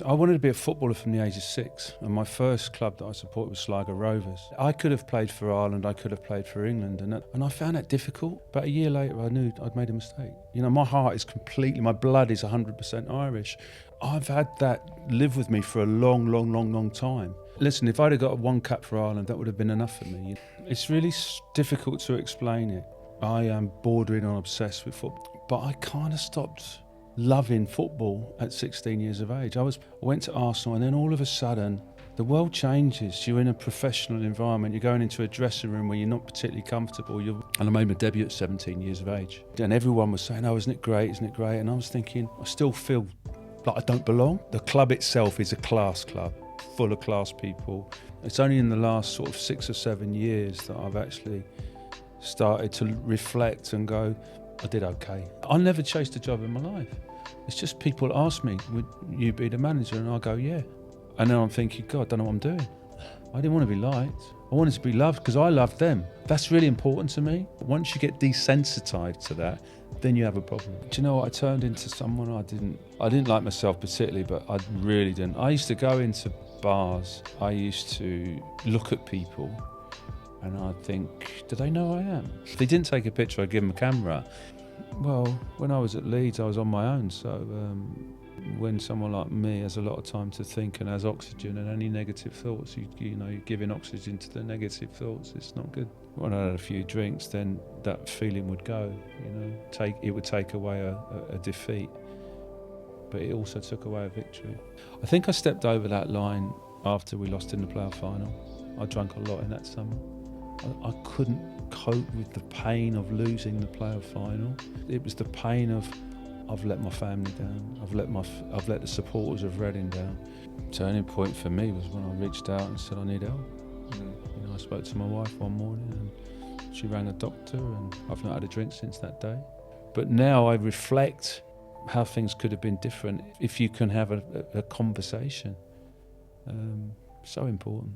I wanted to be a footballer from the age of 6, and my first club that I supported was Sligo Rovers. I could have played for Ireland, I could have played for England, and I found that difficult. But a year later, I knew I'd made a mistake. You know, my heart is my blood is 100% Irish. I've had that live with me for a long time. Listen, if I'd have got one cap for Ireland, that would have been enough for me. It's really difficult to explain it. I am bordering on obsessed with football, but I kind of stopped loving football at 16 years of age. I went to Arsenal, and then all of a sudden the world changes. You're in a professional environment, you're going into a dressing room where you're not particularly comfortable. And I made my debut at 17 years of age, and everyone was saying, oh, isn't it great, and I was thinking, I still feel like I don't belong. The club itself is a class club, full of class people. It's only in the last sort of 6 or 7 years that I've actually started to reflect and go, I did okay. I never chased a job in my life. It's just people ask me, would you be the manager? And I go, yeah. And then I'm thinking, God, I don't know what I'm doing. I didn't want to be liked. I wanted to be loved because I loved them. That's really important to me. Once you get desensitized to that, then you have a problem. Do you know what? I turned into someone I didn't like myself particularly, but I really didn't. I used to go into bars. I used to look at people and I'd think, do they know who I am? If they didn't take a picture, I'd give them a camera. Well, when I was at Leeds, I was on my own. So when someone like me has a lot of time to think and has oxygen and any negative thoughts, you're giving oxygen to the negative thoughts, it's not good. When I had a few drinks, then that feeling would go, it would take away a defeat, but it also took away a victory. I think I stepped over that line after we lost in the playoff final. I drank a lot in that summer. I couldn't cope with the pain of losing the playoff final. It was the pain of I've let my family down. I've let the supporters of Reading down. Turning point for me was when I reached out and said I need help. I spoke to my wife one morning and she rang a doctor, and I've not had a drink since that day. But now I reflect how things could have been different if you can have a conversation. So important.